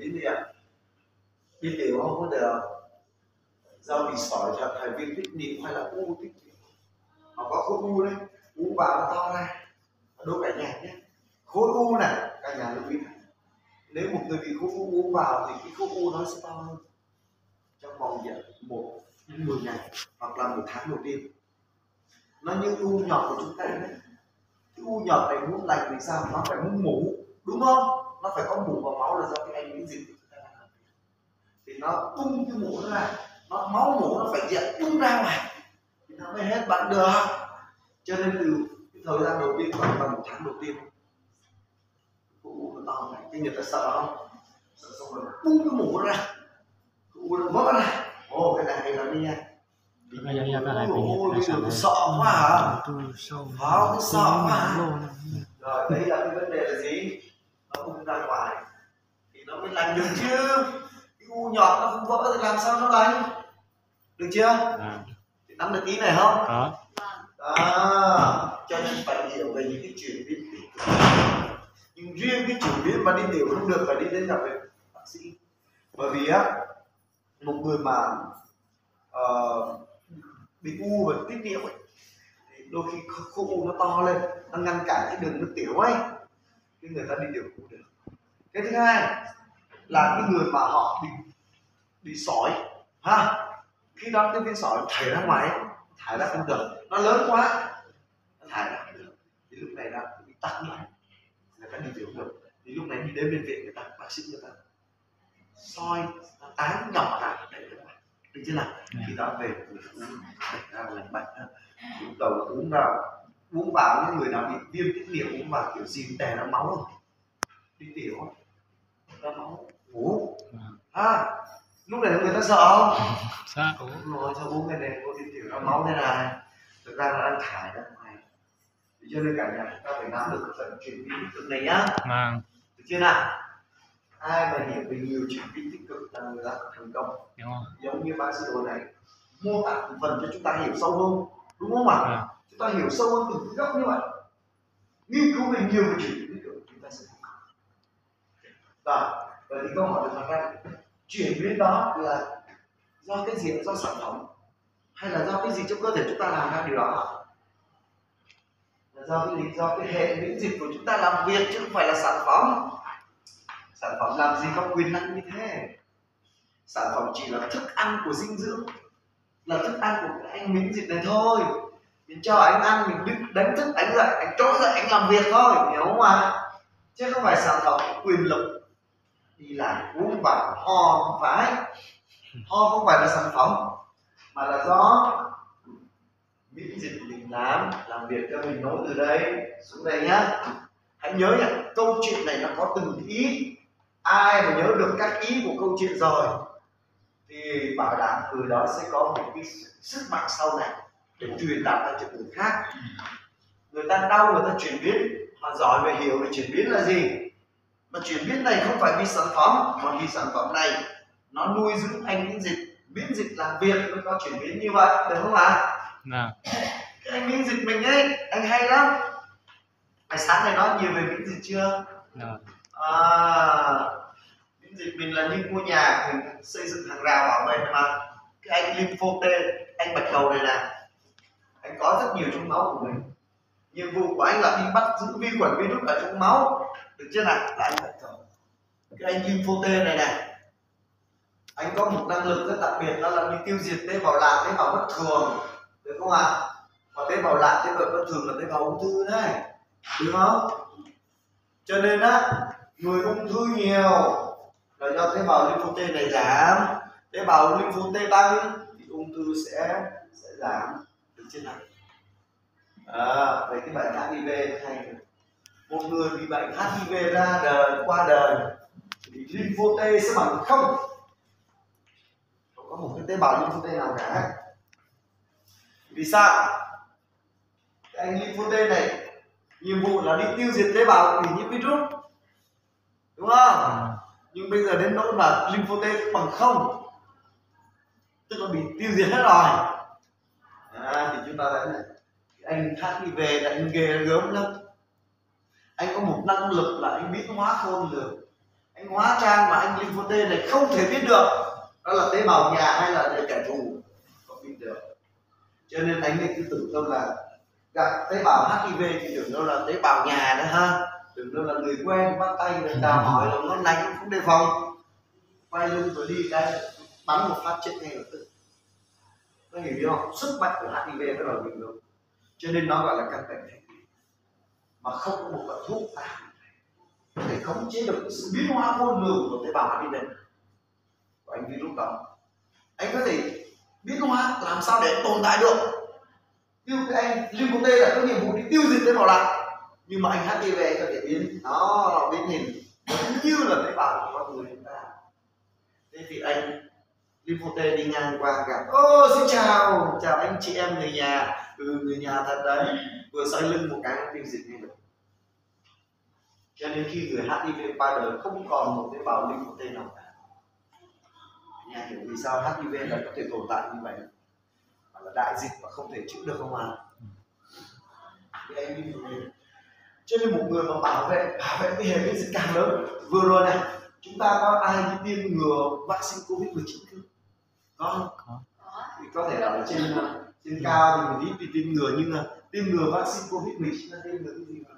biến gì ạ? Đi tiểu không có được, do bị sỏi thật hay viêm tích niệu hay là u tích niệu. Nó có khối u đấy, u vào nó to ra, đôi cả nhà nhé. Khối u này cả nhà lưu ý, nếu một người bị khối u vào thì cái khối u nó sẽ to hơn trong vòng 1 đến 10 ngày hoặc là 1 tháng đầu tiên. Nó như u nhọt của chúng ta đấy, cái u nhọt này muốn lành thì sao? Nó phải muốn mủ, đúng không? Nó phải có mủ vào máu là do cái anh miễn dịch của chúng ta làm. Thì nó tung cái mủ ra, nó máu mủ nó phải diện tung ra ngoài thì nó mới hết bệnh được. Cho nên từ cái thời gian đầu tiên khoảng tầm 1 tháng đầu tiên, u nó to này, cái người ta sợ không? Sợ xong rồi tung cái mủ ra, u nó vỡ ra. Ồ, cái này hay lắm đi nha. Ôi, sợ quá hả? Không, sợ quá. Rồi, đấy là cái vấn đề là gì? Nó tung ra ngoài thì nó mới lành được chứ. Cái u nhọt nó không vỡ thì làm sao nó lành? Được chưa? Thì nắm được tí này không? Cho nên phải hiểu về những cái chuyển biến tiểu. Nhưng riêng cái chuyển biến mà đi tiểu không được phải đi đến gặp bác sĩ. Bởi vì á, một người mà bị u và tiết niệu ấy, thì đôi khi khối u nó to lên, nó ngăn cản cái đường nước tiểu ấy, cái người ta đi tiểu không được. Cái thứ hai là cái người mà họ bị sỏi ha, khi đó cái viên sỏi thải ra ngoài ấy, thải ra không được, nó lớn quá, nó thải ra không được, thì lúc này là bị tắc lại, người ta đi tiểu không được. Thì lúc này đi đến bệnh viện, người ta bác sĩ người ta soi tán nhỏ ra để được chưa nào? Khi đó về đẩy ra lành bệnh, lúc đầu uống vào những người nào bị viêm tiết niệu uống vào kiểu gì đè ra máu rồi, đi tiểu ra máu ngủ lúc này người ta sợ không? Sợ. Rồi sao uống cái này có đi tiểu ra máu thế này, thực ra là đang thải ra ngoài. Cho nên cả nhà chúng ta phải nắm được phần chuyển biến tích cực này nhá. Được chưa nào? Ai mà hiểu về nhiều chuyển biến tích cực là người ta thành công. Giống như bác sĩ đồ này mô tả một phần cho chúng ta hiểu sâu hơn, đúng không ạ? Chúng ta hiểu sâu hơn từng góc như vậy, nghiên cứu về nhiều về chuyển biến tích cực chúng ta sẽ thành công. Và vậy thì câu hỏi được đặt ra, chuyển biến đó là do cái gì? Do sản phẩm hay là do cái gì trong cơ thể chúng ta làm ra điều đó? Là do cái gì? Do cái hệ miễn dịch của chúng ta làm việc chứ không phải là sản phẩm. Sản phẩm làm gì có quyền năng như thế? Sản phẩm chỉ là thức ăn của dinh dưỡng, là thức ăn của cái anh miễn dịch này thôi. Mình cho anh ăn, mình đánh thức anh dậy, anh trỗi dậy anh làm việc thôi, hiểu không ạ? Chứ không phải sản phẩm quyền lực đi làm uống vào ho không phải. Ho không phải là sản phẩm, mà là do miễn dịch mình làm việc cho mình. Nối từ đây xuống đây nhá. Hãy nhớ nhá, câu chuyện này nó có từng ý. Ai mà nhớ được các ý của câu chuyện rồi thì bảo đảm người đó sẽ có một cái sức mạnh sau này để truyền đạt ra cho người khác. Người ta đau, người ta chuyển biến, họ giỏi về hiểu về chuyển biến là gì. Mà chuyển biến này không phải vì sản phẩm, mà vì sản phẩm này nó nuôi dưỡng anh miễn dịch làm việc nó có chuyển biến như vậy, được không ạ? Cái anh miễn dịch mình ấy, anh hay lắm. Sáng này nói nhiều về miễn dịch chưa? Miễn dịch mình là như ngôi nhà mình xây dựng hàng rào bảo vệ mà. Cái anh lympho T, anh bạch cầu này nè, anh có rất nhiều trong máu của mình. Nhiệm vụ của anh là đi bắt giữ vi khuẩn virus ở trong máu, được chưa nào? Là anh bạch cầu. Cái anh lympho T này nè, anh có một năng lực rất đặc biệt, đó là đi tiêu diệt tế bào lạ, tế bào bất thường, được không ạ? Và tế bào lạ, tế bào bất thường là tế bào ung thư đấy, được không? Cho nên á, người ung thư nhiều là do tế bào lympho T này giảm. Tế bào lympho T tăng thì ung thư sẽ giảm, được chưa nào? Về cái bệnh HIV hay một người bị bệnh HIV qua đời thì lympho T sẽ bằng không có một cái tế bào lympho T nào cả. Vì sao? Cái anh lympho T này nhiệm vụ là đi tiêu diệt tế bào bị nhiễm virus, đúng không? Nhưng bây giờ đến nỗi mà lympho T bằng không, tức là bị tiêu diệt hết rồi. Thì chúng ta thấy này, anh HIV là anh ghê gớm lắm. Anh có một năng lực là anh biến hóa khôn lường. Anh hóa trang mà anh lympho T này không thể biết được đó là tế bào nhà hay là kẻ thù, không biết được. Cho nên anh ấy cứ tưởng đâu là gặp tế bào HIV thì tưởng đâu là tế bào nhà đó ha, tưởng đâu là người quen, bắt tay người chào hỏi là ngon lành, không đề phòng, quay lưng rồi đi cái bắn một phát chết ngay lập tức. Có hiểu không? Sức mạnh của HIV nó là mình luôn. Cho nên nó gọi là căn bệnh thành niên, mà không có một loại thuốc nào có thể khống chế được sự biến hóa khôn lường của tế bào HIV của anh virus đó. Anh có thể biến hóa làm sao để tồn tại được. Như cái anh lympho T là có nhiệm vụ đi tiêu diệt tế bào lạ, nhưng mà anh HIV anh có thể biến nó biến hình như là tế bào của con người chúng ta. Thế thì anh lympho T đi ngang qua gặp, ô xin chào anh chị em người nhà, người nhà thật đấy, vừa xoay lưng một cái tiêu diệt ngay được. Cho nên khi người HIV qua đời không còn một tế bào lympho T nào cả. Nhà hiểu vì sao HIV lại có thể tồn tại như vậy, mà là đại dịch và không thể chữa được không ạ? Cho nên một người mà bảo vệ cái hệ miễn dịch càng lớn. Vừa rồi này chúng ta có ai đi tiêm ngừa vaccine COVID-19 không? Có. Thì có thể là ở trên cao thì mình đi tiêm ngừa, nhưng mà tiêm ngừa vaccine COVID-19 là tiêm ngừa cái gì mà?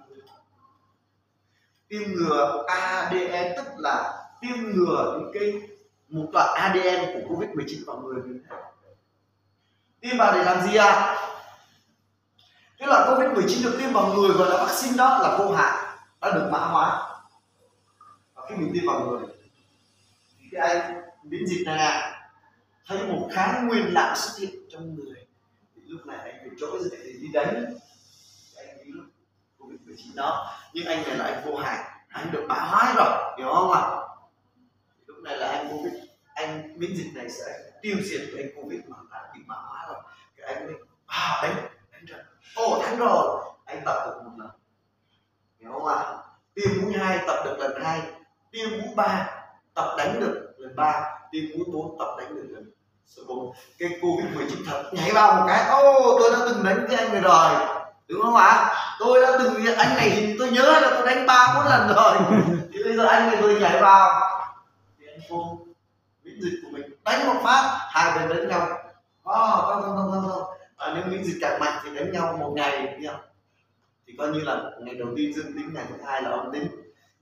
Tiêm ngừa ADN, tức là tiêm ngừa một loại ADN của COVID-19 vào người mình. Tiêm vào để làm gì à? Cái loại COVID-19 được tiêm vào người gọi là vaccine đó là vô hại, đã được mã hóa. Và khi mình tiêm vào người thì cái anh miễn dịch này nè thấy một kháng nguyên lạ xuất hiện trong người, thì lúc này anh phải trỗi dậy để đi đánh anh virus COVID-19 đó. Nhưng anh này là anh vô hại, anh được mã hóa rồi, hiểu không ạ? Lúc này là anh miễn dịch này sẽ tiêu diệt cái anh COVID mà đã bị mã hóa rồi. Cái anh ấy đánh trận, thắng rồi, anh tập được một lần, hiểu không ạ? Tiêm mũi 2 tập được lần 2, tiêm mũi 3 tập đánh được lần 3, tiêm mũi 4 tập đánh được lần số 4. Cái COVID-19 thật nhảy vào một cái, tôi đã từng đánh cái anh này rồi, đúng không ạ? Tôi đã từng, anh này thì tôi nhớ là tôi đánh 3-4 lần rồi, thì bây giờ anh này tôi nhảy vào thì anh vô miễn dịch của mình đánh một phát, hai bên đánh nhau. Không. Nếu miễn dịch càng mạnh thì đánh nhau một ngày thì coi như là ngày đầu tiên dương tính, ngày thứ hai là âm tính,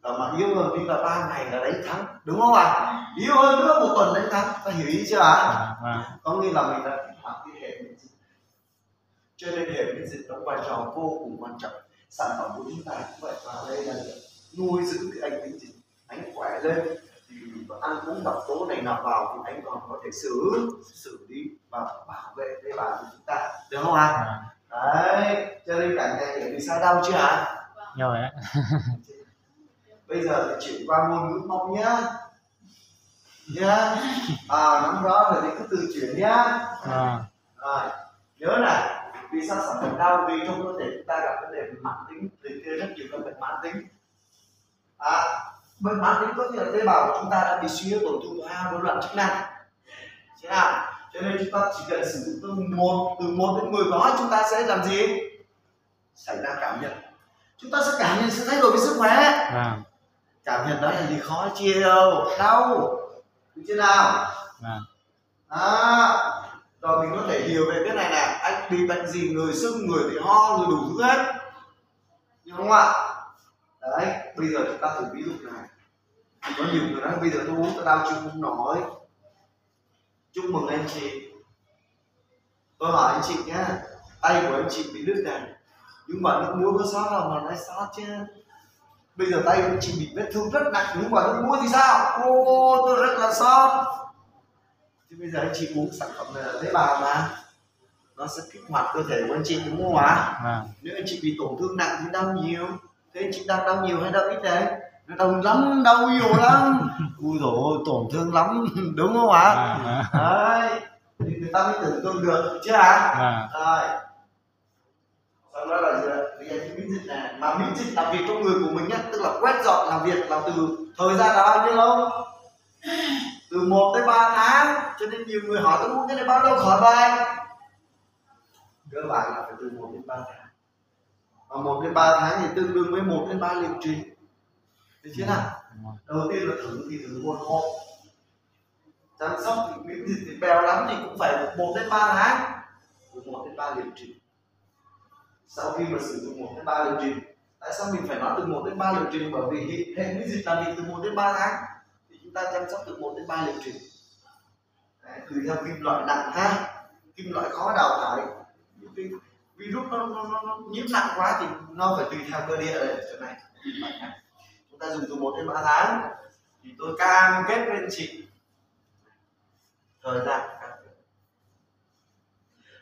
mà yếu hơn thì là 3 ngày là đánh thắng, đúng không ạ? Yếu hơn nữa 1 tuần đánh thắng, ta hiểu ý chưa ạ? Có nghĩa là mình đã kích hoạt cái hệ miễn dịch. Cho nên hệ miễn dịch đóng vai trò vô cùng quan trọng. Sản phẩm của chúng ta cũng vậy, vào đây là nuôi dưỡng cái anh miễn dịch, anh khỏe lên thì ăn uống độc tố này nạp vào thì anh còn có thể xử lý và bảo vệ tế bào của chúng ta, được không ạ? Đấy, cho nên cả nhà hiểu vì sao đau chưa ạ? Rồi ạ. Bây giờ thì chuyển qua ngôn ngữ mong nhá. Nắm rõ rồi thì cứ từ chuyển nhá. Rồi, nhớ này, vì sao sản phẩm đau? Vì trong cơ thể chúng ta gặp vấn đề mãn tính, liệt kê rất nhiều các bệnh mãn tính. Bệnh mãn tính có nghĩa là tế bào của chúng ta đã bị suy yếu, tổn thương, rối loạn chức năng. Thế nào? Cho nên chúng ta chỉ cần sử dụng từ 1 đến 10 gói, chúng ta sẽ làm gì? Xảy ra cảm nhận. Chúng ta sẽ cảm nhận sự thay đổi về sức khỏe. Cảm nhận đó là gì? Khó chịu, đau, được chưa nào? Rồi mình có thể hiểu về cái này nè, anh bị bệnh gì, người sưng, người bị ho, người đủ thứ hết, hiểu không ạ? Đấy, bây giờ chúng ta thử ví dụ này. Có nhiều người nói bây giờ tôi uống tôi đau chịu không nổi. Chúc mừng anh chị. Tôi hỏi anh chị nhé, tay của anh chị bị đứt này, nhưng mà nước muối có sót không? Mà nói sót chứ. Bây giờ tay của anh chị bị vết thương rất nặng, nhưng mà nước muối thì sao? Tôi rất là sót. Thì bây giờ anh chị uống sản phẩm này là tế bào mà, nó sẽ kích hoạt cơ thể của anh chị, đúng không ạ? Nếu anh chị bị tổn thương nặng thì đau nhiều. Thế anh chị đang đau nhiều hay đau ít đấy? Nó đau lắm, đau nhiều lắm. Ui dồi ôi, tổn thương lắm, đúng không ạ? Đấy, thì người ta mới tưởng tượng được, chưa ạ? Rồi, sau đó là gì ạ? Vì anh miễn dịch này, mà miễn dịch làm việc trong người của mình nhá, tức là quét dọn làm việc là từ thời gian là bao nhiêu lâu? Từ 1 tới 3 tháng. Cho nên nhiều người hỏi tôi uống cái này bao lâu khỏi bệnh? Cơ bản là phải từ 1 đến 3 tháng. Và 1 đến 3 tháng thì tương đương với 1 đến 3 liệu trình. được chưa nào? Đầu tiên là thử thì thử một hộp chăm sóc thì miễn dịch thì bèo lắm thì cũng phải 1 đến 3 tháng, từ 1 đến 3 liệu trình. Sau khi mà sử dụng 1 đến 3 liệu trình, tại sao mình phải nói từ 1 đến 3 liệu trình? Bởi vì hệ miễn dịch là từ 1 đến 3 tháng thì chúng ta chăm sóc từ 1 đến 3 liệu trình. Đấy, tùy theo kim loại nặng ha, kim loại khó đào thải, những cái virus nó nhiễm nặng quá thì nó phải tùy theo cơ địa ở chỗ này. Chúng ta dùng từ 1 đến 3 tháng thì tôi cam kết với anh chị thời gian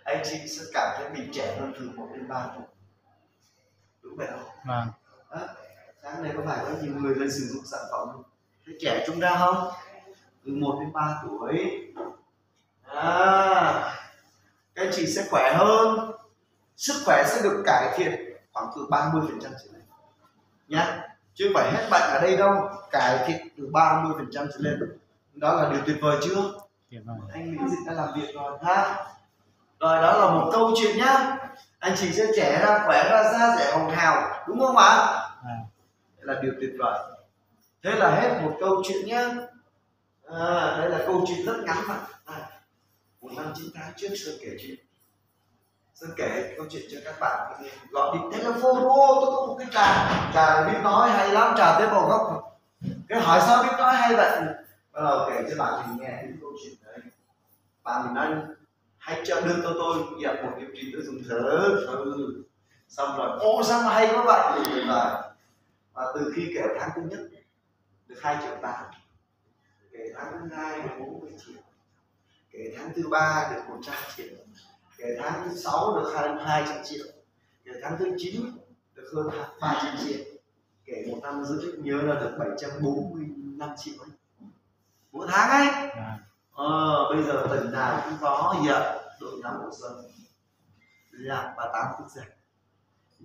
anh chị sẽ cảm thấy mình trẻ hơn từ 1 đến 3 tuổi, đúng vậy không? Vâng. Sáng này có phải có nhiều người lên sử dụng sản phẩm thấy trẻ chúng ta không? Từ 1 đến 3 tuổi các anh chị sẽ khỏe hơn, sức khỏe sẽ được cải thiện khoảng từ 30% trở lên nhá, chứ không phải hết bệnh ở đây đâu, cải thiện từ 30% trở lên, đó là điều tuyệt vời chưa? Anh miễn dịch đã làm việc rồi ha. Rồi đó là một câu chuyện nhá, anh chị sẽ trẻ ra, khỏe ra, da dẻ hồng hào, đúng không ạ? Đây là điều tuyệt vời. Thế là hết một câu chuyện nhá. Đây là câu chuyện rất ngắn mà. 1 năm 9 tháng trước Sơn kể chuyện. Sơn kể câu chuyện cho các bạn gọi điện telephone, tôi có một cái trà biết nói hay lắm, trà tế bào gốc. Cái hỏi sao biết nói hay vậy? Bắt đầu kể cho bạn mình nghe những câu chuyện đấy. Bạn mình nói hãy cho đưa cho tôi nhập một liệu trình tôi dùng thử. Xong rồi sao mà hay quá vậy? Và từ khi kể tháng thứ nhất được 2,8 triệu, kể tháng thứ 2 được 40 triệu, kể tháng thứ 3 được 100 triệu, kể tháng thứ 6 được 200 triệu, kể tháng thứ 9 được hơn 300 triệu, kể 1 năm rưỡi nhớ là được 745 triệu ấy. Mỗi tháng ấy. Bây giờ tỉnh nào cũng có hiện đội nhóm hồ sơ là 38 quốc gia,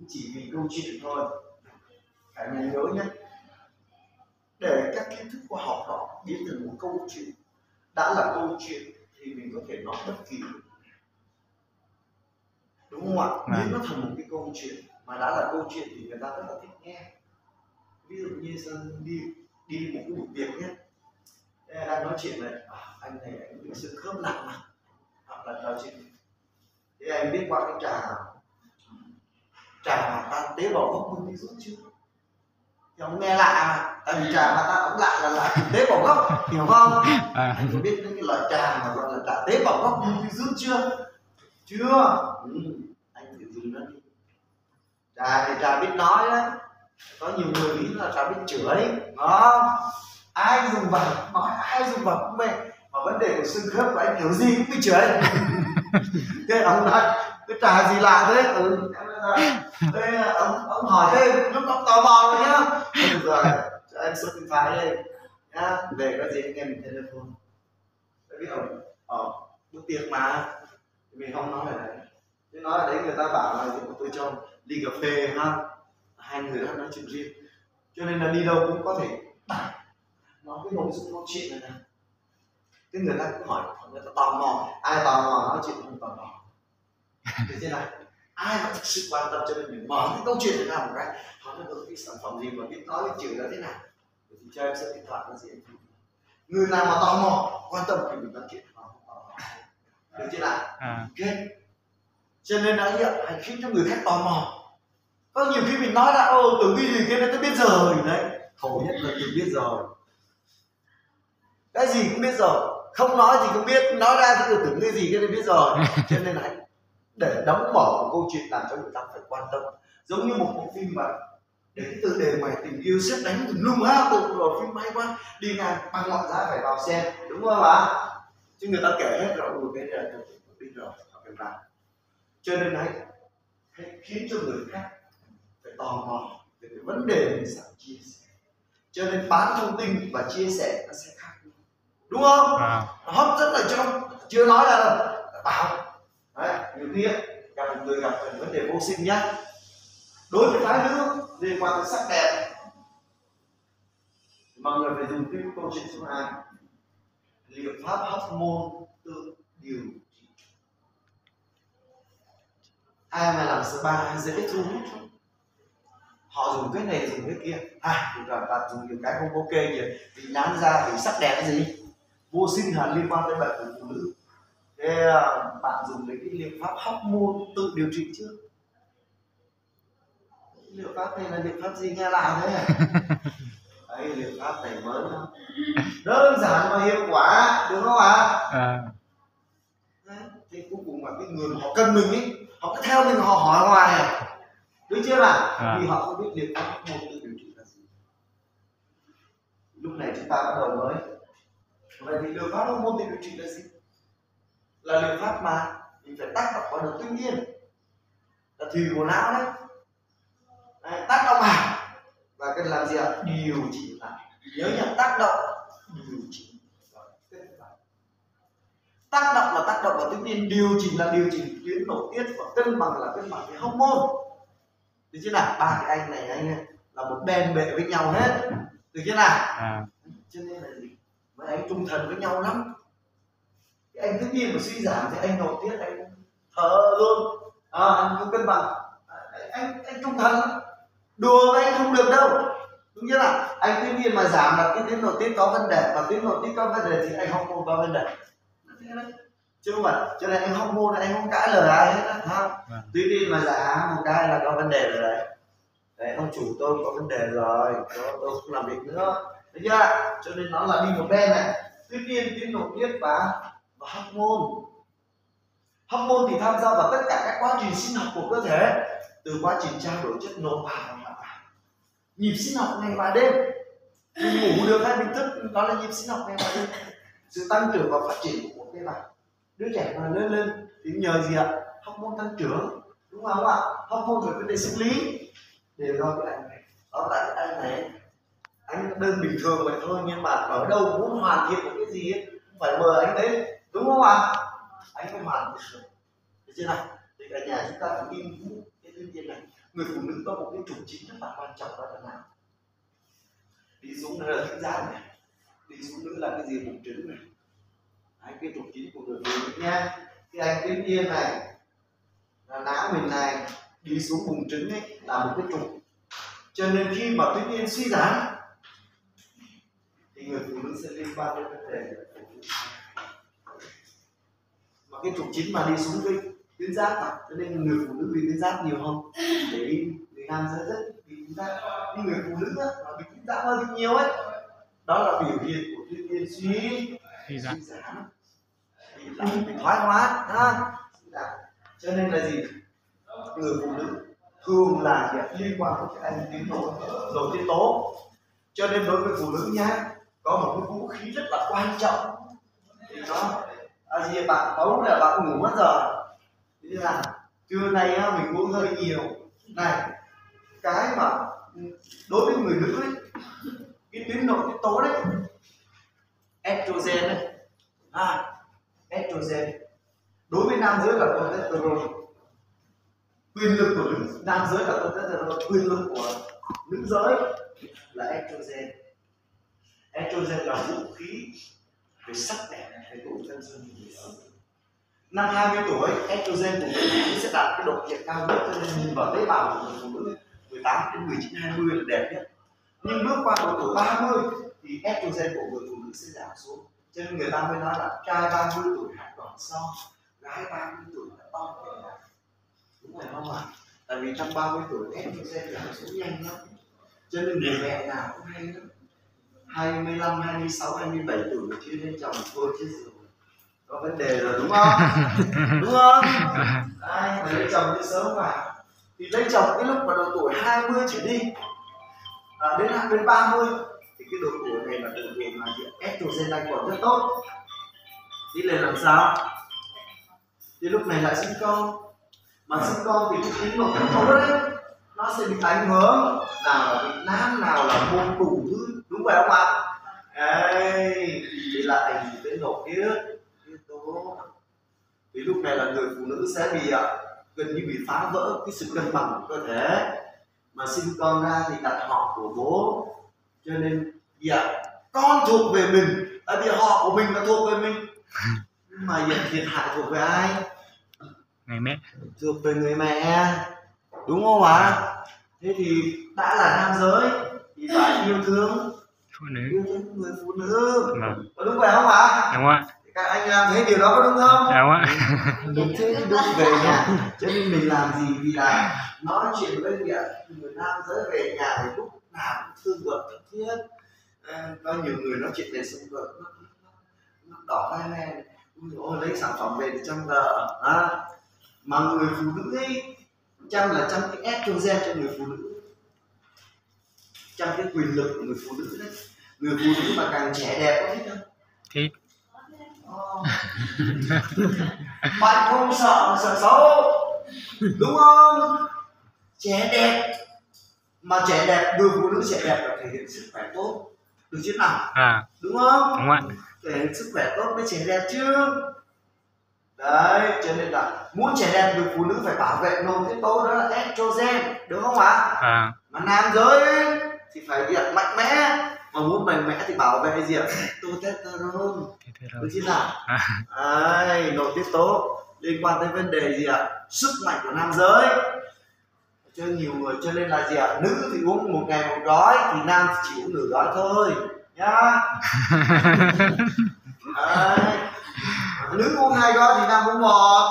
chỉ vì câu chuyện thôi. Cả nhà nhớ nhé, để các kiến thức khoa học đó biến thành một câu chuyện, đã là câu chuyện thì mình có thể nói bất kỳ, đúng không ạ? Biến nó thành một cái câu chuyện mà đã là câu chuyện thì người ta rất là thích nghe. Ví dụ như Sơn đi một cái buổi tiệc nhé, đang nói chuyện này, anh này anh bị xương khớp nặng mà, hoặc là trò chuyện thế anh biết qua cái trà mà ta tế bào gốc không virus chưa? Thì ông nghe lạ mà, tại vì trà mà ta cũng lạ là tế bào gốc, hiểu không? Anh có biết những cái loại trà mà gọi là trà tế bào gốc không virus chưa? Anh thử dùng nó đi. Trà này trà biết nói đó, có nhiều người nghĩ là trà biết chửi, đó. Ai dùng vào nói, ai dùng vào cũng mê, mà vấn đề của xương khớp của anh kiểu gì cũng bị chửi. Thế ông nói cái trà gì lạ thế? Thế ông hỏi thêm lúc ông tò mò rồi nhá. Được rồi, cho em số điện thoại đây nhá, về có gì anh em mình telephone. Tại vì ở bữa tiệc mà mình không nói ở đấy, chứ nói ở đấy người ta bảo là tôi cho ly cà phê ha, hai người đã nói chuyện riêng, cho nên là đi đâu cũng có thể nói cái nội dung câu chuyện này này. Cái người ta cũng hỏi, người ta tò mò, ai tò mò nói chuyện không tò mò. Thế thế này, ai mà thực sự quan tâm cho nên mình mở cái câu chuyện này ra một cái, hỏi nó cái sản phẩm gì mà biết nói biết chửi là thế nào, thì cho em số điện thoại nó gì. Người nào mà tò mò quan tâm thì mình nói chuyện được chưa nào? Ok. Cho nên nó hãy khiến cho người khác tò mò. Có nhiều khi mình nói ra tưởng cái gì kia tôi biết rồi đấy, khổ nhất là tôi biết rồi, cái gì cũng biết rồi, không nói thì không biết, nói ra thì tưởng cái gì kia biết rồi. Cho nên là để đóng mở một câu chuyện làm cho người ta phải quan tâm, giống như một bộ phim vậy, để cái tựa đề ngoài tình yêu sét đánh tùm lum ha, rồi phim hay quá, đi ngang bằng mọi giá phải vào xem, đúng không ạ? Chứ người ta kể hết rồi, cái này biết rồi, họ cần làm. Cho nên hãy khiến cho người khác phải tò mò về cái vấn đề mình sẵn chia sẻ. Cho nên bán thông tin và chia sẻ nó sẽ khác, đúng không? Nó hấp dẫn ở trong, chưa nói ra đâu, bảo đấy, nhiều khi gặp một người gặp phải vấn đề vô sinh nhá, đối với phái nữ liên quan tới sắc đẹp, mọi người phải dùng cái câu chuyện số 2, liệu pháp hormone tự điều trị. Ai mà làm spa dễ thu hút, họ dùng cái này dùng cái kia, bạn dùng nhiều cái không ok kìa, bị nám da, bị sắc đẹp cái gì vô sinh hẳn liên quan tới bệnh của phụ nữ. Thế bạn dùng đến cái liệu pháp hormone tự điều trị chưa? Liệu pháp này là liệu pháp gì nghe lạ thế? Đấy, liệu pháp này mới lắm, đơn giản và hiệu quả, đúng không ạ? Thế cuối cùng là cái người mà họ cần mình ấy, họ cứ theo mình, họ hỏi hoài, đúng chưa nào? Vì họ không biết liệu pháp hormone tự điều trị là gì. Lúc này chúng ta bắt đầu mới. Vậy thì liệu pháp hormone tự điều trị là gì? Là liệu pháp mà mình phải tác động vào đường tuyến nhiên, là thùy của não đấy. Tác động vào và cần làm gì ạ? Điều chỉnh lại. Nhớ nhá, tác động, điều chỉnh. Tác động là tác động vào tuyến nhiên, điều chỉnh là điều chỉnh tuyến nội tiết, và cân bằng là cân bằng cái hormone. Được chưa nào? Ba cái anh này anh là một bên bệ với nhau hết. Được chưa nào? Cho nên là gì? Mấy anh trung thần với nhau lắm. Cái anh tuyến nhiên mà suy giảm thì anh nội tiết anh thở luôn. Anh không cân bằng. Anh trung thần lắm. Đùa với anh không được đâu, đúng chưa nào? Anh tuyến nhiên mà giảm là cái tuyến nội tiết có vấn đề, và tuyến nội tiết có vấn đề thì anh hormone có vấn đề, chứ không phải. Cho nên anh hormone anh không cãi lời ai hết á. Tuyến nhiên mà giảm một cái là có vấn đề rồi đấy. Đấy, ông chủ tôi có vấn đề rồi, tôi không làm việc nữa, thấy chưa? Cho nên nó là đi một bên này, tuyến nhiên, tuyến nội tiết và hormone. Hormone thì tham gia vào tất cả các quá trình sinh học của cơ thể, từ quá trình trao đổi chất nộp vào, nhịp sinh học ngày và đêm, mình ngủ được hay mình thức, đó là nhịp sinh học ngày và đêm. Sự tăng trưởng và phát triển của tế bào, đứa trẻ mà lên thì nhờ gì ạ? Hormone tăng trưởng, đúng không ạ? Hormone về vấn đề sinh lý. Để do cái anh này, đó là cái anh này, anh đơn bình thường vậy thôi, nhưng mà ở đâu muốn hoàn thiện một cái gì ấy, không phải mời anh đấy, đúng không ạ? Anh phải hoàn thiện được. Được chưa nào? Thì cả nhà chúng ta phải nghiên cứu cái tuyến nhiên này. Người phụ nữ có một cái trục chính rất là quan trọng, đó là nào? Đi xuống là thính giác này, đi xuống nữa là cái gì? Bụng trứng này. Đấy, cái trục chính của người phụ nữ nha. Cái anh tuyến nhiên này là não mình này, đi xuống bụng trứng ấy là một cái trục. Cho nên khi mà tuyến nhiên suy giảm thì người phụ nữ sẽ liên quan đến vấn đề mà cái trục chính mà đi xuống cái tuyến giáp mà, cho nên người phụ nữ bị tuyến giáp nhiều không? Để đi người nam sẽ rất bị tuyến giáp, nhưng người phụ nữ mà bị tuyến giáp hơi bị nhiều ấy, đó là biểu hiện của tuyến nhiên suy giảm, bị thoái hóa. Cho nên là gì? Người phụ nữ thường là liên quan đến cái anh tuyến nội tiết tố. Cho nên đối với phụ nữ nhá, có một cái vũ khí rất là quan trọng thì nó gì? Bạn bấu là bạn ngủ mất rồi, thế là trưa nay mình uống hơi nhiều này. Cái mà đối với người nữ ấy, cái tuyến nội tiết tố đấy, estrogen đấy, estrogen. Đối với nam giới là progesterone, quyền lực của nam giới là progesterone, quyền lực của nữ giới là estrogen. Estrogen là vũ khí về sắc đẹp, về độ thanh xuân. Năm 20 tuổi, estrogen của người phụ nữ sẽ đạt cái độ nhiệt cao nhất, cho nên nhìn vào tế bào của người phụ nữ 18 đến 19, 20 là đẹp nhất. Nhưng bước qua độ tuổi 30 thì estrogen của người phụ nữ sẽ giảm xuống. Cho nên người ta mới nói là trai 30 tuổi hạt đỏ son, gái 30 tuổi là to thể nào. Đúng rồi không ạ? Tại vì trong 30 tuổi estrogen giảm xuống nhanh lắm. Cho nên người mẹ nào cũng hay lắm. 25, 26, 27 tuổi chưa lên chồng thôi chứ rồi. Có vấn đề rồi đúng không? Đúng không? Ai mà lấy chồng đi sớm vào thì lấy chồng cái lúc mà độ tuổi 20 trở đi, đến 30 thì cái độ tuổi này là độ tuổi mà estrogen đang còn rất tốt. Đi lên làm sao? Thì lúc này lại sinh con. Mà sinh con thì cái tính nội tiết tố đấy nó sẽ bị ảnh hưởng, nào là bị nám, nào là môn tủ thứ, đúng vậy không ạ? Thì lại ảnh hưởng đến nội tiết tố. Thì lúc này là người phụ nữ sẽ bị gần như bị phá vỡ cái sự cân bằng của cơ thể, mà sinh con ra thì đặt họ của bố, cho nên con thuộc về mình, tại vì họ của mình là thuộc về mình, nhưng mà thiệt hại thuộc về ai? Người mẹ, thuộc về người mẹ, đúng không ạ? Thế thì đã là nam giới thì phải yêu thương phụ nữ, người phụ nữ. vâng. Có đúng vậy không ạ? Đúng ạ. Các anh làm thế điều đó có đúng không? Đúng ạ. Đúng thế thì đúng về nhà. Cho nên mình làm gì vì là nói chuyện với người nam giới về nhà thì lúc nào cũng thương vợ thân thiết. Có nhiều người nói chuyện về xong vợ nó đỏ hai lên, ôi lấy sản phẩm về để chăm vợ. Mà người phụ nữ ấy chăm là chăm cái estrogen cho người phụ nữ, chăm cái quyền lực của người phụ nữ đấy. Người phụ nữ mà càng trẻ đẹp có thích không? Thích. Bạn không sợ xấu đúng không? Trẻ đẹp mà trẻ đẹp, người phụ nữ trẻ đẹp là thể hiện sức khỏe tốt, được chưa nào? Đúng không? Đúng ạ. Thể hiện sức khỏe tốt mới trẻ đẹp chứ. Đấy, cho nên là muốn trẻ đẹp người phụ nữ phải bảo vệ nội tiết tố, đó là estrogen, đúng không ạ? Mà nam giới ấy, thì phải điện mạnh mẽ, mà muốn mạnh mẽ thì bảo vệ gì ạ? Testosterone, được chưa nào? Đấy, nội tiết tố liên quan tới vấn đề gì ạ? Sức mạnh của nam giới. Cho nhiều người cho nên là gì ạ? Nữ thì uống một ngày một gói thì nam chỉ uống nửa gói thôi nhá. Đấy. Nữ uống 2 gói thì nam uống 1.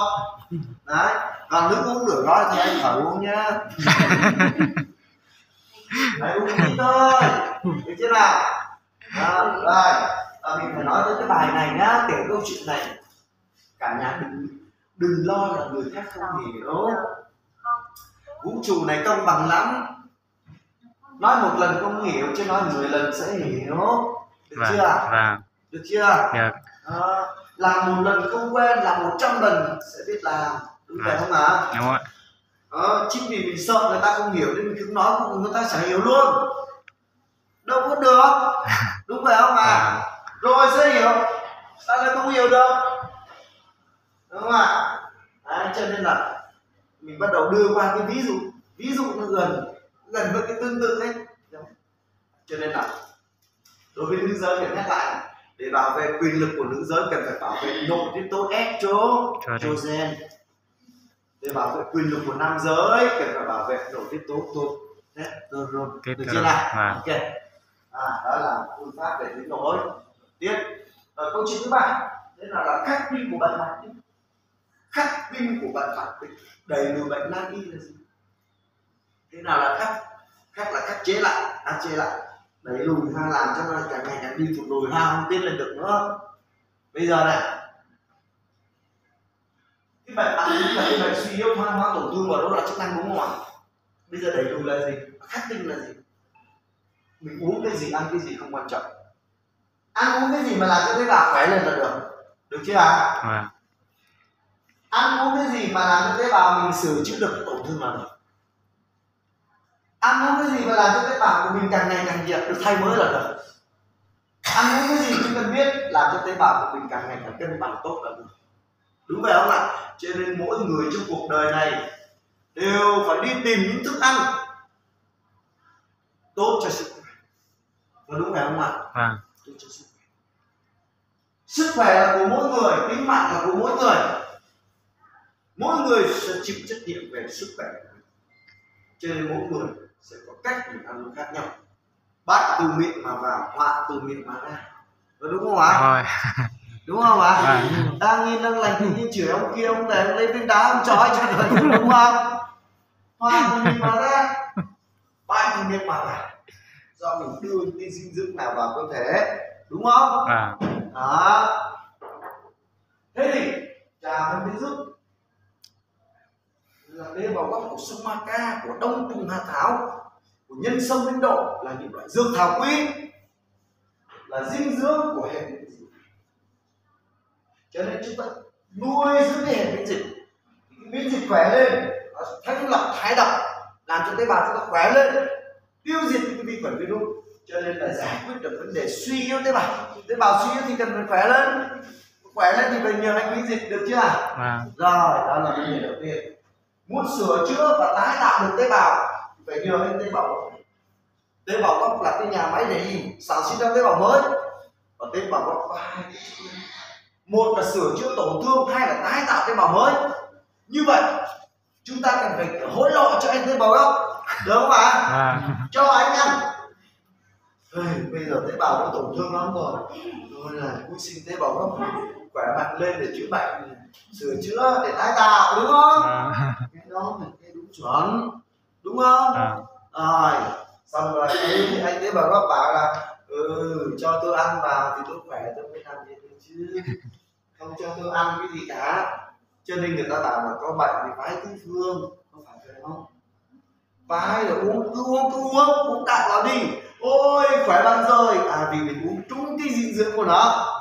Đấy, còn nữ uống nửa gói thì anh phải uống nhá. Đấy, uống ít thôi, được chưa nào? Rồi, mình phải nói tới cái bài này nhá, kể câu chuyện này. Cả nhà đừng lo là người khác không hiểu. Vũ trụ này công bằng lắm. Nói một lần không hiểu chứ nói 10 lần sẽ hiểu. Được chưa? Được chưa? Được. Làm một lần không quen, làm 100 lần sẽ biết làm. Đúng vậy không ạ? Đúng ạ. Chính vì mình sợ người ta không hiểu nên mình cứ nói người ta chẳng hiểu luôn. Đâu có được. Đúng vậy không ạ? Rồi sẽ hiểu. Sao lại không hiểu được? Đúng không ạ? Cho nên là mình bắt đầu đưa qua cái ví dụ nó gần với cái tương tự ấy. Cho nên là đối với nữ giới phải nhắc lại, để bảo vệ quyền lực của nữ giới cần phải bảo vệ nội tiết tố estrogen. Để bảo vệ quyền lực của nam giới cần phải bảo vệ nội tiết tố testosterone. Được chưa nào? Ok. Đó là phương pháp về tính nội tiết. Rồi câu chuyện thứ ba, thế là khắc tinh của bệnh mãn tính. Khắc tinh của bệnh mãn tính đầy đủ bệnh nan y là gì? Thế nào là khắc là khắc chế lại, chế lại, đẩy lùi ha, làm cho nó càng ngày càng đi thụt lùi ha, không tiến lên được nữa. Bây giờ này, cái bệnh mãn tính là cái bệnh suy yếu thoái hóa tổn thương, và đó là chức năng đúng không ạ? Bây giờ đẩy lùi là gì? Khắc tinh là gì? Mình uống cái gì, ăn cái gì không quan trọng. Ăn uống cái gì mà làm cho tế bào khỏe lên là được. Được chưa ạ? Ăn uống cái gì mà làm cho tế bào mình sửa chữa được tổn thương là được. Ăn uống cái gì mà làm cho tế bào của mình càng ngày càng đẹp, được thay mới là được. Ăn uống cái gì chúng cần biết làm cho tế bào của mình càng ngày càng cân bằng tốt là được. Đúng vậy không ạ? Cho nên mỗi người trong cuộc đời này đều phải đi tìm những thức ăn tốt cho sức khỏe. Và đúng phải không ạ? Tốt cho sức khỏe. Sức khỏe là của mỗi người, tính mạng là của mỗi người. Mỗi người sẽ chịu trách nhiệm về sức khỏe của mình. Cho nên mỗi người sẽ có cách mình ăn uống khác nhau. Bát từ miệng mà vào, họa từ miệng mà ra. Và đúng không ạ? Đúng không ạ? Đang nhìn đang lành thì nhiên chửi ông kia, ông để ông lấy viên đá ông chói cho rồi, đúng không? Họa từ miệng mà ra, bát từ miệng mà vào. Do mình đưa những cái dinh dưỡng nào vào cơ thể, đúng không? Đó. Thế thì trà mình mới giúp là tế bào gốc của sông Maca, của đông trùng hạ thảo, của nhân sâm Ấn Độ là những loại dược thảo quý, là dinh dưỡng của hệ miễn dịch. Cho nên chúng ta nuôi dưỡng cái hệ miễn dịch, miễn dịch khỏe lên, thanh lọc thải độc, làm cho tế bào chúng ta khỏe lên, tiêu diệt những vi khuẩn virus. Cho nên là giải quyết được vấn đề suy yếu tế bào. Tế bào suy yếu thì cần phải khỏe lên, thì phải nhờ anh miễn dịch, được chưa? Rồi, đó là vấn đề đầu tiên. Muốn sửa chữa và tái tạo được tế bào phải nhờ anh tế bào gốc. Tế bào gốc là cái nhà máy để gì? Sản sinh ra tế bào mới. Và tế bào gốc có hai cái chức năng. Một là sửa chữa tổn thương, hai là tái tạo tế bào mới. Như vậy chúng ta cần phải hối lộ cho anh tế bào gốc. được không ạ? Cho anh ăn. Bây giờ tế bào nó tổn thương lắm rồi, rồi là vui sinh tế bào gốc khỏe mạnh lên để chữa bệnh, sửa chữa để tái tạo, đúng không? Cái đó là cái đúng chuẩn, đúng không? Rồi xong rồi thì anh tế bào gốc bảo là cho tôi ăn vào thì tôi khỏe, tôi mới làm gì được chứ, không cho tôi ăn cái gì cả. Cho nên người ta bảo là có bệnh thì phái tứ phương, không phải vậy không? Phái là uống đại vào đi, ôi khỏe mạnh rồi, vì mình uống trúng cái dinh dưỡng của nó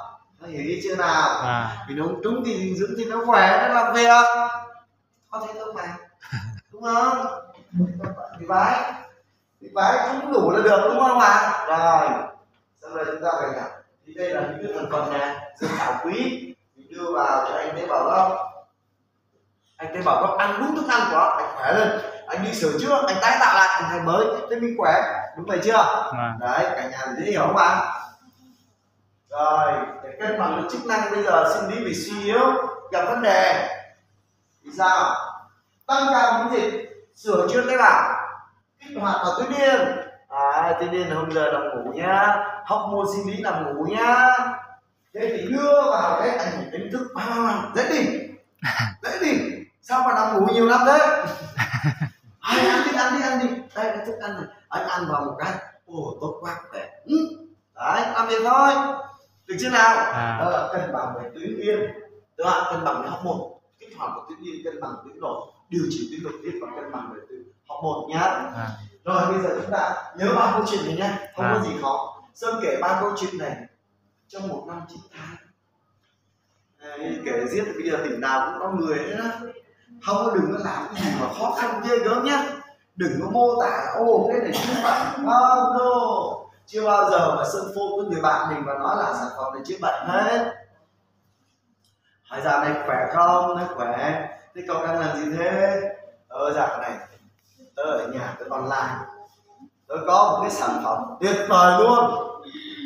hiểu chưa nào? Mình uống trúng cái dinh dưỡng thì nó khỏe, nó làm việc, có thấy không mà, đúng không? Thì phái trúng đủ là được, đúng không ạ? Rồi sau đây chúng ta phải nhặt, thì đây là những cái thành phần này dương thảo quý mình đưa vào cho anh tế bào gốc. Anh tế bào gốc ăn đúng thức ăn của anh khỏe lên, anh đi sửa chữa, anh tái tạo lại anh thành mới, thế mình khỏe, đúng vậy chưa? Đấy, cả nhà dễ hiểu không ạ? Rồi để cân bằng được chức năng bây giờ sinh lý bị suy yếu gặp vấn đề thì sao? Tăng cao miễn dịch, sửa chữa tế bào, kích hoạt vào tuyến niên. Tuyến niên hôm giờ nằm ngủ nhá, hormone sinh lý nằm ngủ nhá, thế thì đưa vào đấy anh phải đánh thức dậy đi, sao mà nằm ngủ nhiều năm thế? Ăn đi, đây cái thức ăn này, anh ăn vào một cái, tốt quá khỏe, đấy làm việc thôi, được chưa nào? Đó là cân bằng về tuyến yên, đúng không? Cân bằng về hormone, kích hoạt của tuyến yên, cân bằng tuyến nội, điều chỉnh tuyến nội tiết và cân bằng về tuyến hormone nhá. Rồi bây giờ chúng ta nhớ 3 câu chuyện này nhé, không có gì khó. Sơn kể 3 câu chuyện này trong 1 năm 9 tháng. Kể giết bây giờ tỉnh nào cũng có người hết á, không có, đừng có làm cái gì mà khó khăn ghê gớm nhá, đừng có mô tả cái này chữa bệnh, no, chưa bao giờ mà Sơn phone với người bạn mình và nói là sản phẩm này chữa bệnh hết. Hỏi dạo này khỏe không? Nói khỏe. Thế cậu đang làm gì thế? Dạo này tớ ở nhà, tớ online, tớ có một cái sản phẩm tuyệt vời luôn,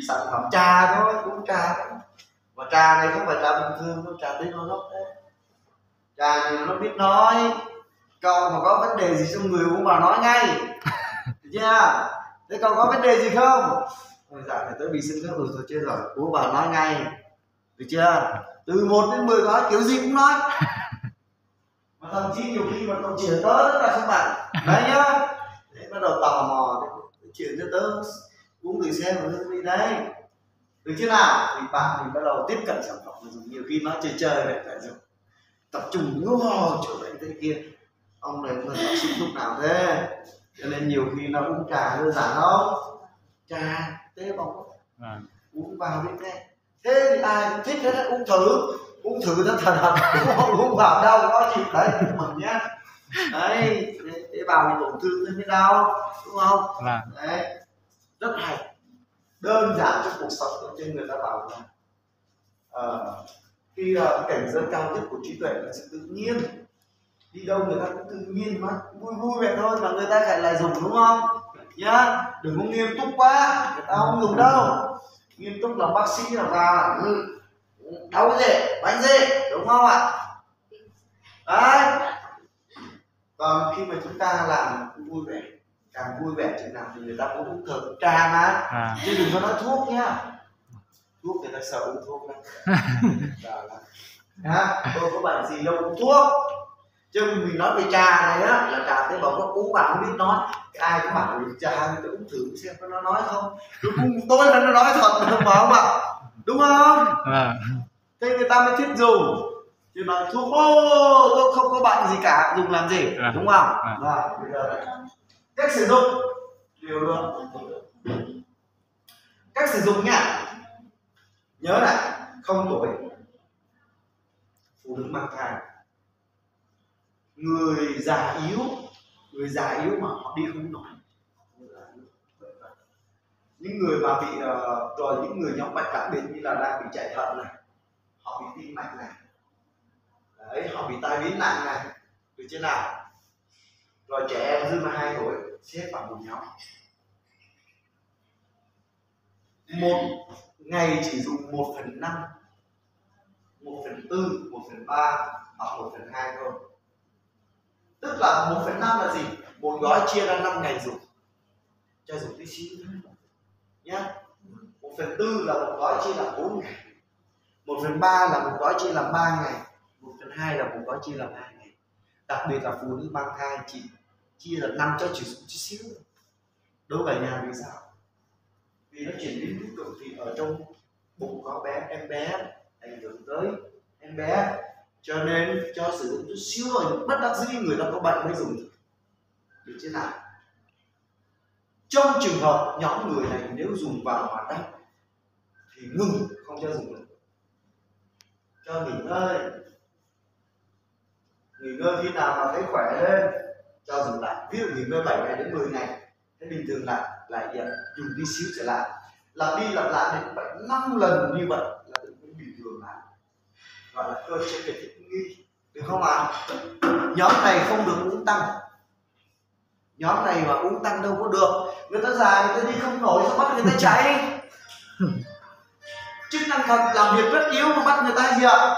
sản phẩm trà thôi, uống trà thôi. Mà trà này không phải trà bình thường đâu, trà tên nó gốc đấy. Trà này nó biết nói, cậu mà có vấn đề gì trong người uống vào nói ngay, được chưa? Thế cậu có vấn đề gì không? Dạo này tớ bị sưng khớp rồi chưa rồi, uống vào nói ngay, được chưa? Từ 1 đến 10 gói kiểu gì cũng nói. Mà thậm chí nhiều khi mà cậu chuyển tớ rất là không bạn, đấy nhá. Thế bắt đầu tò mò, chuyển cho tớ uống thử xem là gì đấy, được chưa nào? Thì bạn mình bắt đầu tiếp cận sản phẩm mà dùng, nhiều khi nó chơi vậy phải dùng tập trung chỗ này thế kia. Ông này là bác sĩ lúc nào thế? Cho nên nhiều khi nó uống trà đơn giản không? Trà tế bào uống vào biết nghe. Thế thì ai cũng thích hết, uống thử nó thật uống vào đâu có chịu đấy mừng nhá. Đấy, tế bào bị tổn thương nên mới đau, đúng không? Đấy, rất hay, đơn giản trong cuộc sống. Trên người ta bảo là khi cảnh giới cao nhất của trí tuệ là sự tự nhiên, đi đâu người ta cũng tự nhiên mà vui vậy thôi, mà người ta lại dùng, đúng không nhá? Đừng có nghiêm túc quá, người ta không dùng đâu. Nghiêm túc làm bác sĩ là ra đau gì bánh gì, đúng không ạ? Đấy, còn khi mà chúng ta làm vui vẻ, càng vui vẻ chừng nào thì người ta cũng uống thử trà mà, chứ đừng có nói thuốc nhá. Thuốc người ta sợ uống thuốc lắm. Tôi có bệnh gì đâu uống thuốc, chứ mình nói về trà này á, là trà tế bào gốc uống vào không biết nói. Ai cũng bảo trà thì tôi uống thử xem nó nói không. Tôi là nó nói thật mà không ạ, đúng không? Thế người ta mới thích dùng, chứ nói thuốc tôi không có bệnh gì cả, dùng làm gì, đúng không? Rồi bây giờ này, cách sử dụng liều lượng, cách sử dụng nhá. Nhớ này, 0 tuổi, phụ nữ mang thai, người già yếu mà họ đi không nổi, những người mà bị rồi những người nhóm bệnh đặc biệt như là đang bị chạy thận này, họ bị tim mạch này, đấy, họ bị tai biến nặng này, được chưa nào? Rồi trẻ em dưới 12 tuổi xếp vào một nhóm. Một ngày chỉ dùng 1/5, 1/4, 1/3 hoặc 1/2 thôi. Tức là 1/5 là gì? Một gói chia ra 5 ngày dùng, cho dùng tí xíu nhá. 1/4 là một gói chia làm 4 ngày, 1/3 là một gói chia làm 3 ngày, 1/2 là một gói chia làm 2 ngày. Đặc biệt là phụ nữ mang thai chỉ chia là 5 cho chỉ dùng chút xíu. Đâu cả nhà vì sao? Vì nó chuyển đến tích cực thì ở trong bụng có bé, em bé ảnh hưởng tới em bé, cho nên cho sử dụng chút xíu rồi bất đắc dĩ người ta có bệnh mới dùng, được chưa nào? Trong trường hợp nhóm người này nếu dùng vào hoạt động thì ngừng, không cho dùng nữa, cho nghỉ ngơi khi nào mà thấy khỏe lên cho dùng lại. Ví dụ nghỉ ngơi 7 ngày đến 10 ngày, thế bình thường lại dùng tí xíu trở lại, lặp đi lặp lại đến 5 lần như vậy là tự nhiên bình thường lại, gọi là cơ chế về thích nghi, được không ạ? Nhóm này không được uống tăng, nhóm này mà uống tăng đâu có được, người ta già người ta đi không nổi sao bắt người ta chạy. Chức năng thận làm việc rất yếu mà bắt người ta gì ạ?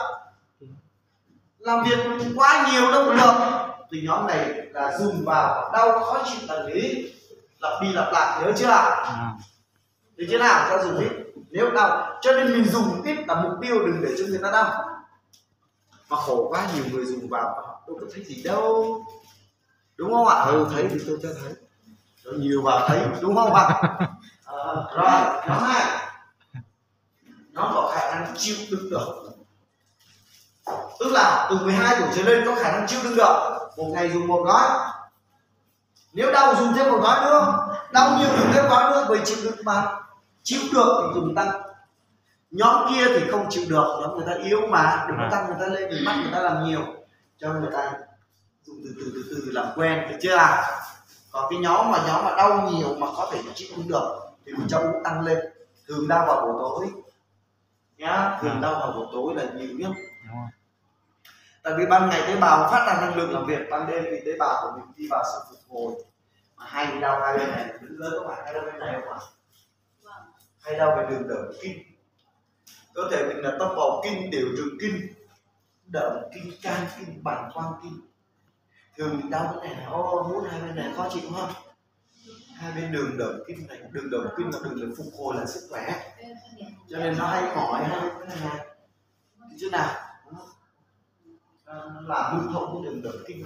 Làm việc quá nhiều đâu có được. Thì nhóm này là dùng vào đau khó chịu tần lý, lặp đi lặp lại, nhớ chưa ạ? Được chưa nào? Cho dùng ít nếu đau, cho nên mình dùng ít là mục tiêu, đừng để cho người ta đau. Mà khổ quá, nhiều người dùng vào đâu có thấy gì đâu, đúng không ạ? Thấy thì tôi cho thấy, rồi nhiều vào thấy, đúng không ạ? Rồi nhóm 2, nó có khả năng chịu đựng được, tức là từ 12 tuổi trở lên có khả năng chịu đựng được. Một ngày dùng một gói, nếu đau dùng thêm một gói nữa, đau nhiều dùng thêm gói nữa, với chịu đựng mà chịu được thì dùng tăng. Nhóm kia thì không chịu được, nhóm người ta yếu mà, đừng có tăng người ta lên thì bắt người ta làm nhiều, cho người ta dùng từ từ làm quen, được chưa ạ? Còn cái nhóm mà đau nhiều mà có thể chịu đựng được thì mình cho uống tăng lên, thường đau vào buổi tối nhá, thường đau vào buổi tối là nhiều nhất. Tại vì ban ngày tế bào phát ra năng lượng làm việc, ban đêm thì tế bào của mình đi vào sự phục hồi. Mà hay bị đau hai bên này, nữ giới các bạn hay đau bên này không ạ? Hay đau về đường đỡ kinh. Cơ thể mình là tông bầu kinh, đều trường kinh, đỡ kinh, can kinh, bàng quang kinh. Thường mình đau bên này là muốn hai bên này khó chịu không? Hai bên đường đỡ kinh này, đường đỡ kinh là đường để phục hồi là sức khỏe, cho nên nó hay mỏi hai bên này. Chứ nào? Làm lưu thông cái đường đỡ kinh,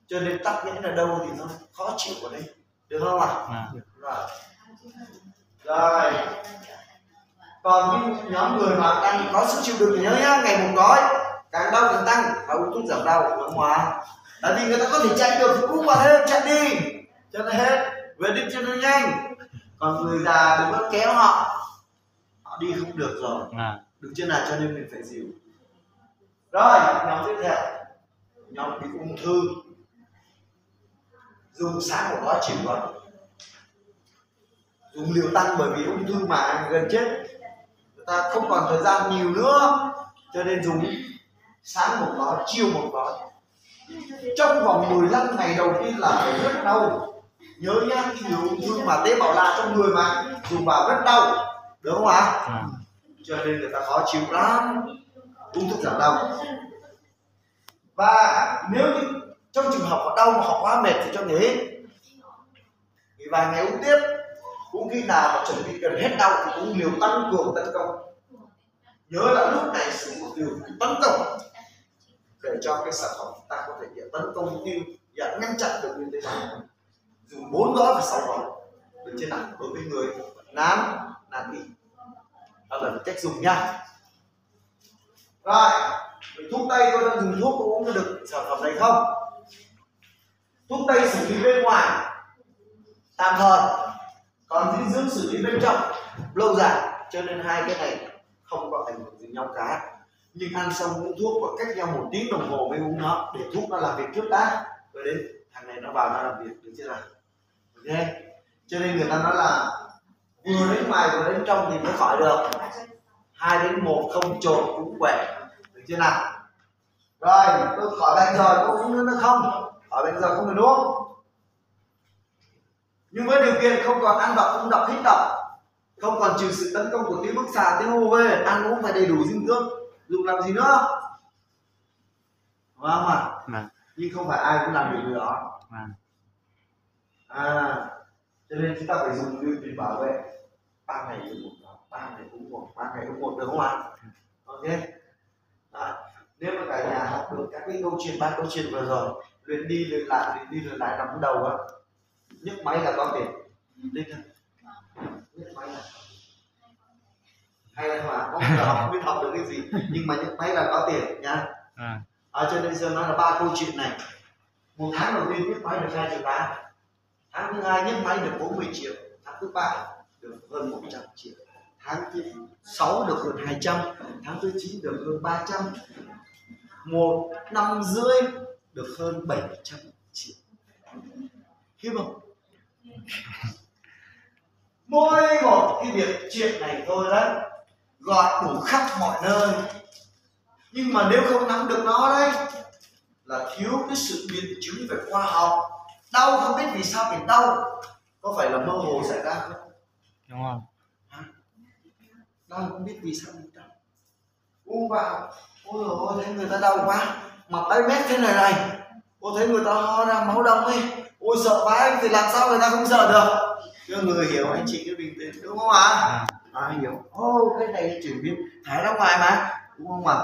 cho nên tắc nghẽn ở đâu thì nó khó chịu ở đây, được không ạ? Rồi còn cái nhóm người mà đang có sức chịu đựng thì nhớ nhá, ngày một gói, càng đau càng tăng, và uống thuốc giảm đau, đúng không ạ? Tại vì người ta có thể chạy được thì uống vào hết, chạy đi cho nó hết, về đích cho nó nhanh. Còn người già đừng có kéo họ đi không được rồi, được chưa nào? Cho nên mình phải dìu. Rồi nhóm tiếp theo, nhóm bị ung thư, dùng sáng một gói, chiều gói, dùng liều tăng, bởi vì ung thư mà gần chết, người ta không còn thời gian nhiều nữa, cho nên dùng sáng một gói, chiều một gói. Trong vòng 15 ngày đầu tiên là phải rất đau, nhớ nhá, cái liều ung thư mà tế bào lạ trong người mà dùng vào rất đau, được không ạ? Cho nên người ta khó chịu lắm, uống thuốc giảm đau. Và nếu như trong trường hợp họ đau mà họ quá mệt thì cho nghỉ vài ngày uống tiếp. Cũng khi nào mà chuẩn bị gần hết đau thì uống liều tăng cường tấn công. Nhớ là lúc này sử dụng liều tấn công để cho cái sản phẩm ta có thể tấn công mục tiêu và ngăn chặn được nguyên tế bào. Dùng 4 gói và 6 gói, được trên nào? Đối với người nám đi, đó là cách dùng nha. Rồi thuốc tây tôi đang dùng thuốc, có uống được sản phẩm này không? Thuốc tây xử lý bên ngoài tạm thời, còn dinh dưỡng xử lý bên trong lâu dài, cho nên hai cái này không có ảnh hưởng gì nhau cả. Nhưng ăn xong uống thuốc và cách nhau 1 tiếng đồng hồ mới uống nó, để thuốc nó làm việc trước đã, rồi đến thằng này nó vào nó làm việc, được chưa nào? Ok, cho nên người ta nói là vừa đến ngoài vừa đến trong thì mới khỏi được, 2 đến 1 không trộn cũng khỏe, được chưa nào? Rồi tôi khỏi bệnh rồi, có uống nữa không? Khỏi bệnh rồi không cần uống, nhưng với điều kiện không còn ăn độc, không độc, hít độc, không còn chịu sự tấn công của tia bức xạ, tia UV, ăn uống phải đầy đủ dinh dưỡng, dùng làm gì nữa, đúng không ạ? nhưng không phải ai cũng làm được điều đó. Cho nên chúng ta phải dùng lưu trình bảo vệ 3 ngày uống một đó, 3 ngày uống một, 3 ngày uống một, được không ạ? Ok. Nếu mà cả nhà học được các cái câu chuyện, 3 câu chuyện vừa rồi, luyện đi luyện lại nằm đầu á, nhấc máy là có tiền. Đi thôi. Nhấc máy là hay là mà không biết học được cái gì, nhưng mà nhấc máy là có tiền nha. Cho nên giờ nói là 3 câu chuyện này. Một tháng đầu tiên nhấc máy được 2,8 triệu, tháng thứ 2 nhấc máy được 40 triệu, tháng thứ 3 được hơn 100 triệu, tháng thứ 6 được hơn 200, tháng thứ 9 được hơn 300, 1 năm rưỡi được hơn 700 triệu. Khiếp không? Mỗi một cái việc chuyện này thôi đấy, gọi đủ khắp mọi nơi, nhưng mà nếu không nắm được nó đấy là thiếu cái sự biện chứng về khoa học. Đau không biết vì sao mình đau, có phải là mơ hồ xảy ra không? Đúng không? Đau không biết vì sao mình đau, uống vào ôi dồi thấy người ta đau quá mà tay mét thế này, ôi thấy người ta ho ra máu đông ấy, ôi sợ vãi thì làm sao người ta không sợ được. Cho người hiểu anh chị cứ bình tĩnh, đúng không ạ? Hiểu. Cái này chuyển biến thải ra ngoài mà, đúng không ạ?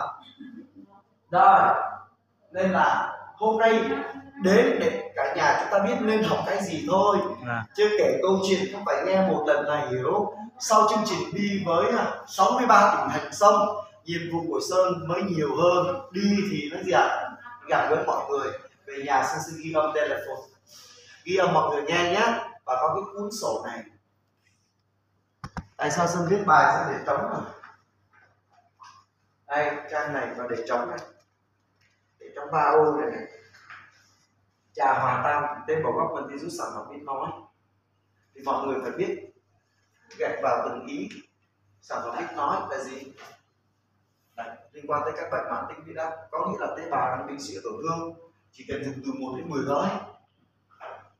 Rồi, nên là hôm nay đến để cả nhà chúng ta biết nên học cái gì thôi. Chưa kể câu chuyện không phải nghe một lần là hiểu. Sau chương trình đi với 63 tỉnh thành sông, nhiệm vụ của Sơn mới nhiều hơn. Đi thì nó gì ạ? Gặp gỡ mọi người. Về nhà Sơn sẽ ghi âm telephone, ghi âm mọi người nghe nhé. Và có cái cuốn sổ này. Tại sao Sơn viết bài sẽ để trống rồi? Đây, trang này và để trống này, để trong ba ô này, trà hòa tan, tên bảo góc phần rút sản phẩm biết nói, thì mọi người phải biết gạch vào từng ý. Sản phẩm biết nói là gì? Đấy, liên quan tới các bệnh mãn tính huyết áp, có nghĩa là tế bào đang bị suy tổn thương, chỉ cần dùng từ 1 đến 10 gói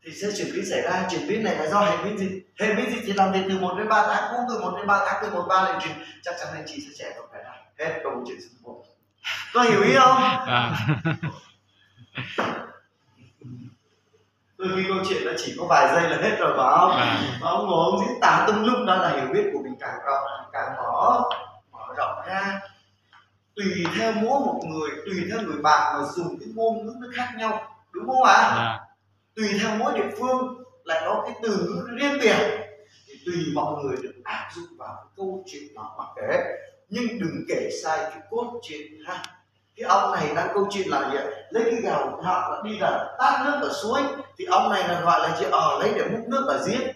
thì sẽ chuyển biến xảy ra. Chuyển biến này là do hệ miễn dịch. Hệ miễn dịch thì làm việc từ 1 đến 3 tháng, cũng từ 1 đến 3 tháng, từ 1-3 lần truyền, chắc chắn anh chị sẽ trẻ không phải là hết câu chuyện số 1. Có hiểu ý không? Đôi khi câu chuyện nó chỉ có vài giây là hết rồi phải không? Mà ông ngồi ông diễn tả tung lúc đó là hiểu biết của mình càng rộng, càng mở rộng ra. Tùy theo mỗi một người, tùy theo người bạn mà dùng cái ngôn ngữ nó khác nhau, đúng không ạ? Tùy theo mỗi địa phương lại có cái từ ngữ riêng biệt, thì tùy mọi người được áp dụng vào cái câu chuyện đó mà kể, nhưng đừng kể sai cái cốt truyện ha. Cái ông này đang câu chuyện là gì? Lấy cái gạo họ là đi là tát nước ở suối, thì ông này là gọi là chị lấy để múc nước ở giếng.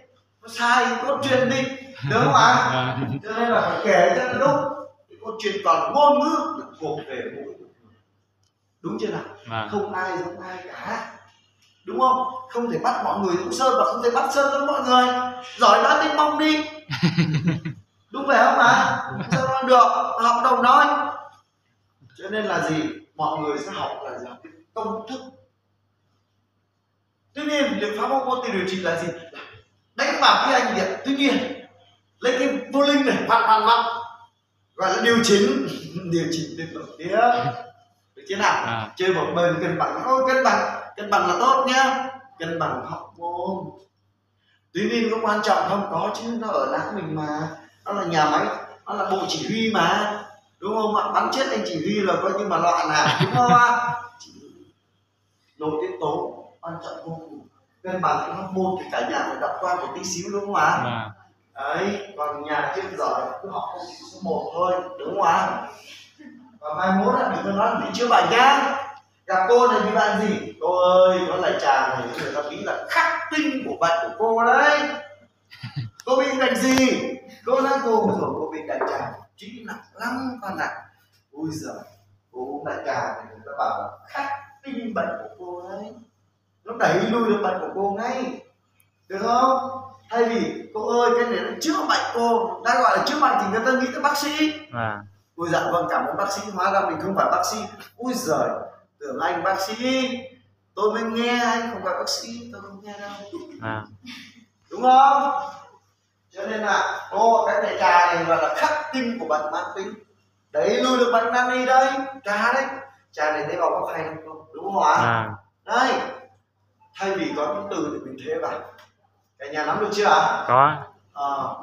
Nó sai cái cốt truyện đi, đúng không ạ? Cho nên là phải kể cho nó đúng. Cái cốt truyện còn ngôn ngữ được thuộc về mỗi người, đúng chưa nào? Không ai giống ai cả, đúng không? Không thể bắt mọi người giống Sơn và không thể bắt Sơn giống mọi người. Giỏi nói tiếng Mông đi, đúng phải không ạ? Sao nó được, học đồng nói. Cho nên là gì? Mọi người sẽ học là gì? Công thức. Tuy nhiên liệu pháp môn điều trị là gì? Đánh vào cái anh điện. Tuy nhiên lấy cái vô linh này vặn gọi là điều chỉnh liên tục tiếp. Được chưa nào? Chơi một bên cân bằng. Cân bằng là tốt nhá. Cân bằng học môn. Tuy nhiên có quan trọng không? Có chứ, nó ở não mình mà. Nó là nhà máy, nó là bộ chỉ huy mà, đúng không ạ? Bắn chết anh chỉ huy là coi như mà loạn à, đúng không ạ? Nội tiết tố quan trọng vô cùng. Cân bằng cái hormone thì cả nhà phải đọc qua một tí xíu, đúng không ạ? Đấy, còn nhà chưa giỏi cứ học câu chuyện số 1 thôi, đúng không ạ? Và mai mốt là đừng có nói là đi chữa bệnh nhá. Gặp cô này như bạn gì? Cô ơi, có lại trà này người ta nghĩ là khắc tinh của bệnh của cô đấy. Cô bị bệnh gì? Cô nói cô bị đại trà, chỉ nặng lắm con ạ. Ui giời, cô uống đại trà thì người ta bảo là khắc tinh bệnh của cô đấy. Nó đẩy lui được bệnh của cô ngay, được không? Thay vì cô ơi cái này nó chữa bệnh, cô đã gọi là chữa bệnh thì người ta nghĩ tới bác sĩ. Ui dạ vâng, cảm ơn bác sĩ, hóa ra mình không phải bác sĩ. Ui giời, tưởng anh bác sĩ, tôi mới nghe anh không phải bác sĩ, tôi không nghe đâu. Đúng không? Cho nên là cái này trà này gọi là khắc tinh của bệnh mãn tính, đẩy lui được bệnh nan y đây, trà đấy. Trà này tế bào gốc hay lắm, đúng không ạ? Đấy, thay vì có những từ thì mình thế vào. Cả nhà nắm được chưa ạ? Có.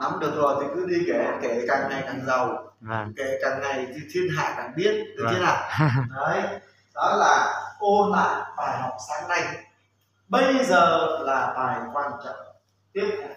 Nắm được rồi thì cứ đi kể càng ngày càng giàu. Vâng. Kể càng ngày thì thiên hạ càng biết, được chưa nào? Đấy, đó là ôn lại bài học sáng nay. Bây giờ là bài quan trọng tiếp theo.